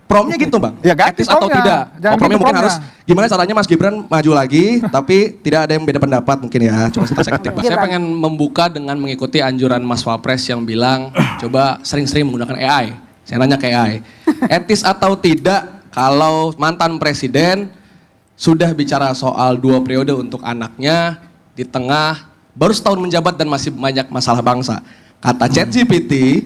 Promnya gitu bang, Ya, ganti etis atau promnya. tidak? Jangan Promnya gitu mungkin promnya. harus gimana caranya Mas Gibran maju lagi, tapi tidak ada yang beda pendapat mungkin ya. Coba kita cek Saya pengen membuka dengan mengikuti anjuran Mas Wapres yang bilang coba sering-sering menggunakan AI. Saya nanya ke AI, etis atau tidak kalau mantan presiden sudah bicara soal 2 periode untuk anaknya di tengah baru setahun menjabat dan masih banyak masalah bangsa. Kata ChatGPT,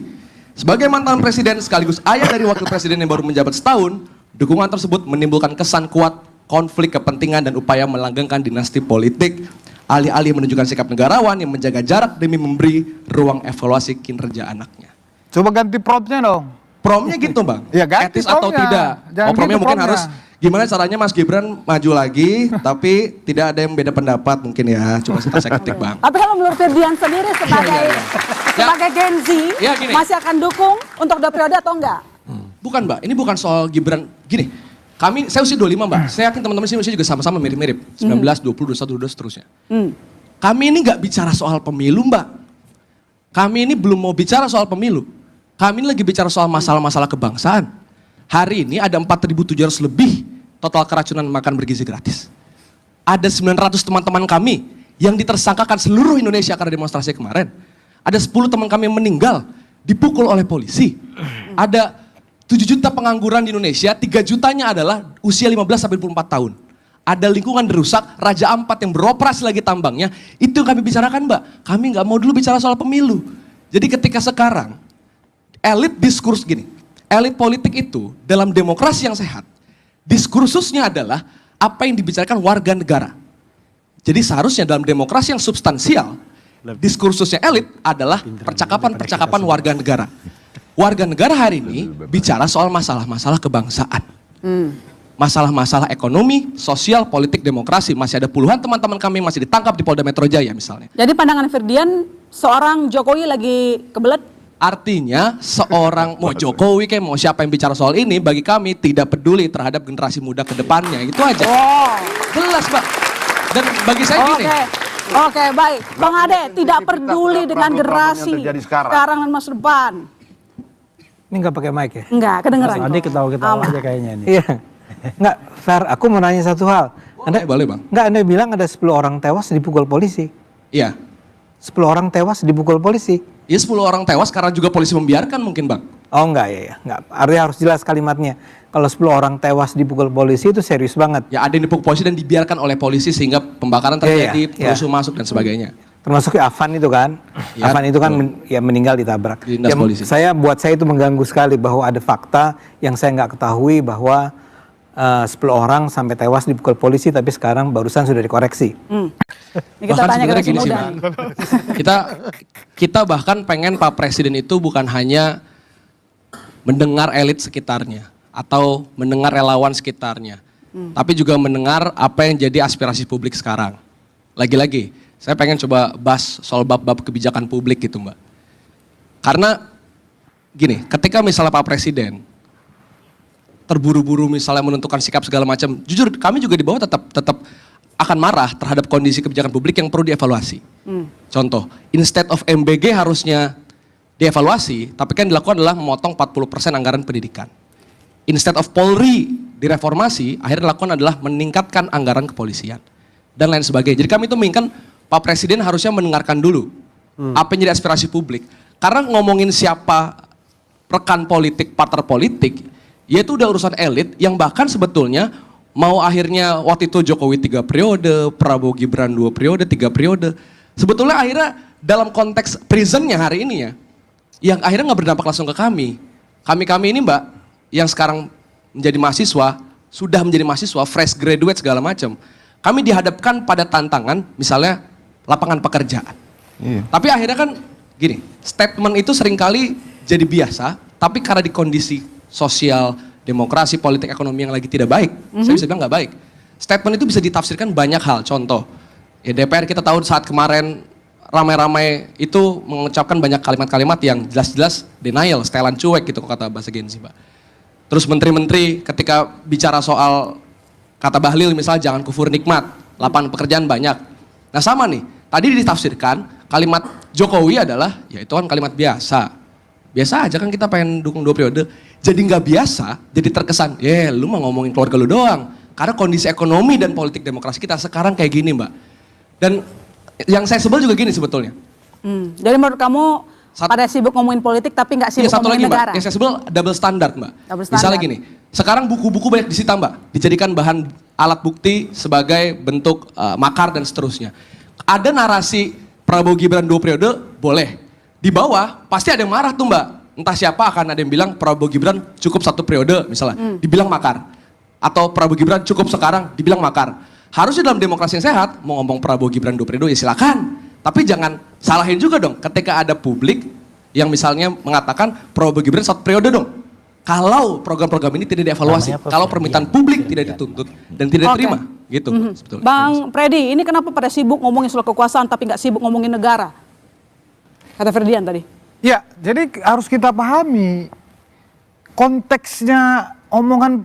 sebagai mantan presiden sekaligus ayah dari wakil presiden yang baru menjabat setahun, dukungan tersebut menimbulkan kesan kuat konflik kepentingan dan upaya melanggengkan dinasti politik, alih-alih menunjukkan sikap negarawan yang menjaga jarak demi memberi ruang evaluasi kinerja anaknya. Coba ganti promptnya dong. Promnya gitu bang, Ya, ganti etis atau promnya. tidak? Jangan Promnya gitu mungkin promnya. harus gimana caranya Mas Gibran maju lagi, tapi tidak ada yang beda pendapat mungkin ya. Coba kita cek ketik bang. Tapi kalau menurut Firdian sendiri sebagai Gen Z Ya, gini. masih akan dukung untuk 2 periode atau enggak? Bukan mbak, ini bukan soal Gibran. Gini, saya usia 25 mbak, saya yakin teman-teman sini usia juga sama-sama mirip-mirip. 19, 20, 21, 22 seterusnya. Kami ini nggak bicara soal pemilu mbak. Kami ini belum mau bicara soal pemilu. Kami ini lagi bicara soal masalah-masalah kebangsaan. Hari ini ada 4.700 lebih total keracunan makan bergizi gratis. Ada 900 teman-teman kami yang ditersangkakan seluruh Indonesia karena demonstrasi kemarin. Ada 10 teman kami yang meninggal, dipukul oleh polisi. Ada 7 juta pengangguran di Indonesia, 3 jutanya adalah usia 15-24 tahun. Ada lingkungan rusak, Raja Ampat yang beroperasi lagi tambangnya, itu yang kami bicarakan mbak. Kami nggak mau dulu bicara soal pemilu. Jadi ketika sekarang, elit diskurs gini, elit politik itu dalam demokrasi yang sehat, diskursusnya adalah apa yang dibicarakan warga negara. Jadi seharusnya dalam demokrasi yang substansial, diskursusnya elit adalah percakapan-percakapan warga negara. Warga negara hari ini bicara soal masalah-masalah kebangsaan. Masalah-masalah ekonomi, sosial, politik, demokrasi. Masih ada puluhan teman-teman kami yang masih ditangkap di Polda Metro Jaya misalnya. Jadi pandangan Firdian, seorang Jokowi lagi kebelet. Artinya seorang mau Jokowi kayak mau siapa yang bicara soal ini, bagi kami tidak peduli terhadap generasi muda ke depannya. Itu aja. Oh. Jelas Mbak. Dan bagi saya gini. Oke, baik. Bang Ade, tidak peduli dengan generasi yang terjadi sekarang. sekarang dan masa depan. Ini nggak pakai mic ya? Enggak, kedengeran. Mas Ade ketawa-ketawa Aman. aja kayaknya ini. Iya. Nggak, Fer, aku mau nanya satu hal. Boleh Bang. Nggak, Anda bilang ada 10 orang tewas dipukul polisi. Iya. 10 orang tewas dipukul polisi. Ya 10 orang tewas karena juga polisi membiarkan mungkin Bang. Oh enggak ya. Enggak. Artinya harus jelas kalimatnya. Kalau 10 orang tewas dipukul polisi itu serius banget. Ya ada yang dipukul polisi dan dibiarkan oleh polisi sehingga pembakaran terjadi, perusuh masuk dan sebagainya. Termasuk Afan itu kan. Ya, Afan itu kan betul. meninggal ditabrak. Ditindas polisi. Buat saya itu mengganggu sekali bahwa ada fakta yang saya nggak ketahui bahwa 10 orang sampai tewas dipukul polisi tapi sekarang barusan sudah dikoreksi. Ini kita Bahkan tanya ke sebenarnya gini sih, muda. Bang. Kita bahkan pengen Pak Presiden itu bukan hanya mendengar elit sekitarnya atau mendengar relawan sekitarnya, tapi juga mendengar apa yang jadi aspirasi publik sekarang. Lagi-lagi, saya pengen coba bahas soal bab-bab kebijakan publik gitu Mbak. Karena gini, ketika misalnya Pak Presiden terburu-buru misalnya menentukan sikap segala macam, jujur kami juga di bawah tetap akan marah terhadap kondisi kebijakan publik yang perlu dievaluasi. Contoh, instead of MBG harusnya dievaluasi, tapi kan dilakukan adalah memotong 40% anggaran pendidikan. Instead of Polri direformasi, akhirnya dilakukan adalah meningkatkan anggaran kepolisian dan lain sebagainya. Jadi kami itu menginginkan Pak Presiden harusnya mendengarkan dulu apa yang jadi aspirasi publik. Karena ngomongin siapa rekan politik, partner politik, ya itu udah urusan elit yang bahkan sebetulnya mau akhirnya waktu itu Jokowi 3 periode, Prabowo Gibran 2 periode, 3 periode. Sebetulnya akhirnya dalam konteks prisonnya hari ini ya, yang akhirnya nggak berdampak langsung ke kami. Kami ini Mbak, yang sekarang menjadi mahasiswa, sudah menjadi mahasiswa, fresh graduate segala macam. Kami dihadapkan pada tantangan misalnya lapangan pekerjaan. Tapi akhirnya kan gini, statement itu seringkali jadi biasa, tapi karena di kondisi sosial, demokrasi, politik, ekonomi yang lagi tidak baik, saya bisa bilang nggak baik. Statement itu bisa ditafsirkan banyak hal. Contoh, ya DPR kita tahu saat kemarin ramai-ramai itu mengucapkan banyak kalimat-kalimat yang jelas-jelas denial, setelan cuek gitu kata bahasa Gen Z, Pak. Terus menteri-menteri ketika bicara soal kata Bahlil misalnya jangan kufur nikmat, lapangan pekerjaan banyak. Nah sama nih, tadi ditafsirkan kalimat Jokowi adalah ya itu kan kalimat biasa. Biasa aja kan kita pengen dukung 2 periode. Jadi nggak biasa, jadi terkesan, lu mau ngomongin keluarga lu doang. Karena kondisi ekonomi dan politik demokrasi kita sekarang kayak gini, Mbak. Dan yang saya sebel juga gini sebetulnya. Jadi menurut kamu pada sibuk ngomongin politik tapi nggak sibuk Satu lagi, ngomongin Mbak, negara? yang saya sebel double standard, Mbak. Double standard. Misalnya gini, sekarang buku-buku banyak disita, Mbak. Dijadikan bahan alat bukti sebagai bentuk makar dan seterusnya. Ada narasi Prabowo Gibran 2 periode, boleh. Di bawah pasti ada yang marah tuh, Mbak. Entah siapa akan ada yang bilang Prabowo Gibran cukup 1 periode misalnya, dibilang makar. Atau Prabowo Gibran cukup sekarang, dibilang makar. Harusnya dalam demokrasi yang sehat, mau ngomong Prabowo Gibran 2 periode ya silakan. Tapi jangan salahin juga dong ketika ada publik yang misalnya mengatakan Prabowo Gibran 1 periode dong. Kalau program-program ini tidak dievaluasi, kalau permintaan publik tidak dituntut dan tidak diterima, gitu sebetulnya. Bang Freddy, ini kenapa pada sibuk ngomongin soal kekuasaan tapi nggak sibuk ngomongin negara? Kata Ferdian tadi. Ya, jadi harus kita pahami konteksnya omongan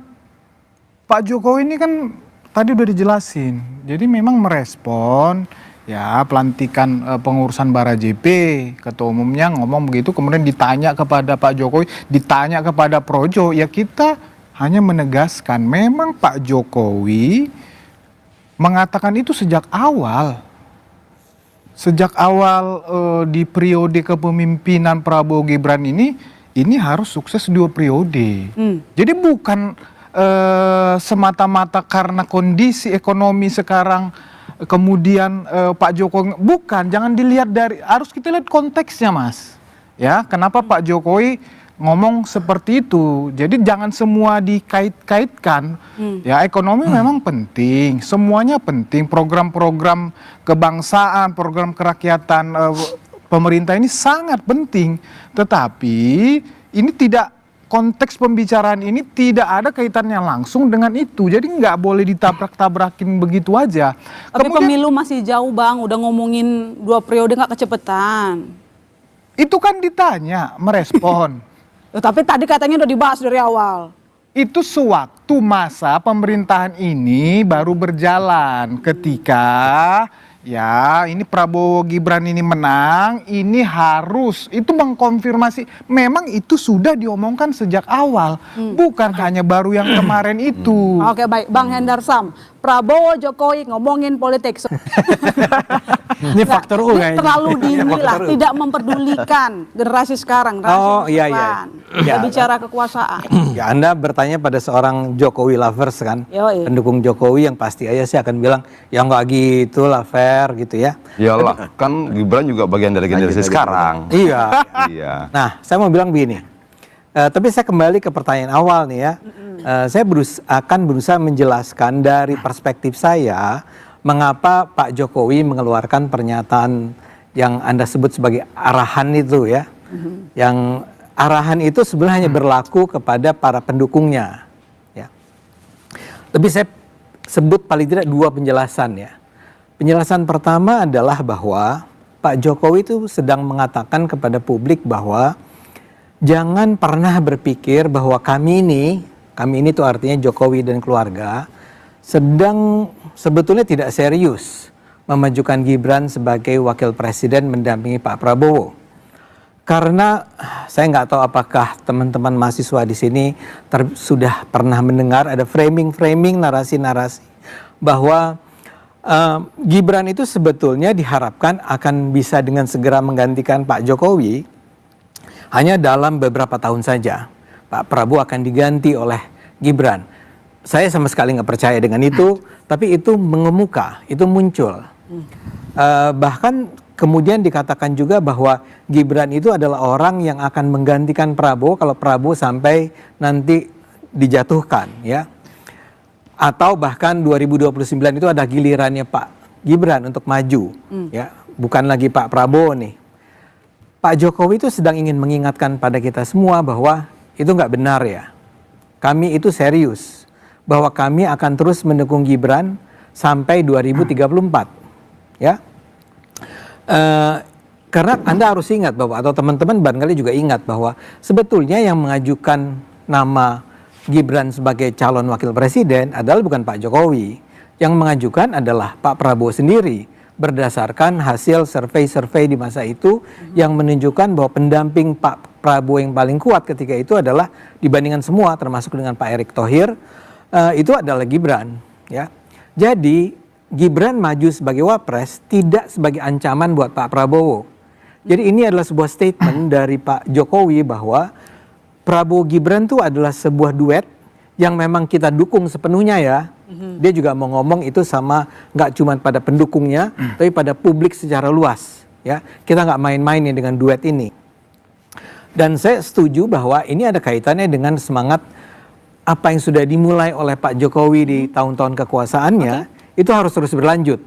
Pak Jokowi ini kan tadi udah dijelasin. Jadi memang merespon ya pelantikan pengurusan Bara JP, ketua umumnya ngomong begitu, kemudian ditanya kepada Pak Jokowi, ditanya kepada Projo, ya kita hanya menegaskan memang Pak Jokowi mengatakan itu sejak awal. Sejak awal di periode kepemimpinan Prabowo Gibran ini harus sukses 2 periode. Jadi bukan semata-mata karena kondisi ekonomi sekarang kemudian Pak Jokowi, bukan, jangan dilihat dari, harus kita lihat konteksnya, Mas. Ya, kenapa Pak Jokowi ngomong seperti itu. Jadi jangan semua dikait-kaitkan. Ya, ekonomi memang penting, semuanya penting. Program-program kebangsaan, program kerakyatan pemerintah ini sangat penting. Tetapi ini tidak, konteks pembicaraan ini tidak ada kaitannya langsung dengan itu. Jadi nggak boleh ditabrak-tabrakin begitu aja. Tapi pemilu masih jauh, Bang. Udah ngomongin 2 periode nggak kecepetan. Itu kan ditanya, merespon. Tapi tadi katanya udah dibahas dari awal. Itu sewaktu masa pemerintahan ini baru berjalan ketika ya ini Prabowo Gibran ini menang, ini harus itu mengkonfirmasi memang itu sudah diomongkan sejak awal, bukan hanya baru yang kemarin itu. Oke, baik, Bang Hendar Sam. Prabowo Jokowi ngomongin politik. Ini faktor U kayaknya. Terlalu dini lah, tidak memperdulikan generasi sekarang. Iya. Kita bicara kekuasaan. Ya, Anda bertanya pada seorang Jokowi lovers kan, Yoi. pendukung Jokowi yang pasti aja sih akan bilang, ya nggak gitu lah, fair gitu ya. Iyalah, kan Gibran juga bagian dari generasi sekarang. Iya. Iya. Nah, saya mau bilang begini. Tapi saya kembali ke pertanyaan awal nih ya. Saya akan berusaha menjelaskan dari perspektif saya mengapa Pak Jokowi mengeluarkan pernyataan yang Anda sebut sebagai arahan itu ya. Yang arahan itu sebenarnya hanya berlaku kepada para pendukungnya. Ya. Tapi saya sebut paling tidak 2 penjelasan ya. Penjelasan pertama adalah bahwa Pak Jokowi itu sedang mengatakan kepada publik bahwa jangan pernah berpikir bahwa kami ini tuh artinya Jokowi dan keluarga, sedang sebetulnya tidak serius memajukan Gibran sebagai wakil presiden mendampingi Pak Prabowo. Karena saya nggak tahu apakah teman-teman mahasiswa di sini sudah pernah mendengar ada framing-framing, narasi-narasi bahwa Gibran itu sebetulnya diharapkan akan bisa dengan segera menggantikan Pak Jokowi hanya dalam beberapa tahun saja. Pak Prabowo akan diganti oleh Gibran. Saya sama sekali nggak percaya dengan itu, tapi itu mengemuka, itu muncul. Bahkan kemudian dikatakan juga bahwa Gibran itu adalah orang yang akan menggantikan Prabowo kalau Prabowo sampai nanti dijatuhkan, ya. Atau bahkan 2029 itu ada gilirannya Pak Gibran untuk maju, ya, bukan lagi Pak Prabowo nih. Pak Jokowi itu sedang ingin mengingatkan pada kita semua bahwa itu nggak benar ya. Kami itu serius bahwa kami akan terus mendukung Gibran sampai 2034, ya. Karena Anda harus ingat bahwa, atau teman-teman barangkali juga ingat bahwa sebetulnya yang mengajukan nama Gibran sebagai calon wakil presiden adalah bukan Pak Jokowi. Yang mengajukan adalah Pak Prabowo sendiri berdasarkan hasil survei-survei di masa itu yang menunjukkan bahwa pendamping Pak Prabowo yang paling kuat ketika itu adalah dibandingkan semua, termasuk dengan Pak Erick Thohir, itu adalah Gibran. Ya, jadi Gibran maju sebagai wapres tidak sebagai ancaman buat Pak Prabowo. Jadi ini adalah sebuah statement dari Pak Jokowi bahwa Prabowo Gibran itu adalah sebuah duet yang memang kita dukung sepenuhnya ya. Dia juga mau ngomong itu sama nggak cuma pada pendukungnya, tapi pada publik secara luas. Ya, kita nggak main-mainin dengan duet ini. Dan saya setuju bahwa ini ada kaitannya dengan semangat apa yang sudah dimulai oleh Pak Jokowi di tahun-tahun kekuasaannya, itu harus terus berlanjut.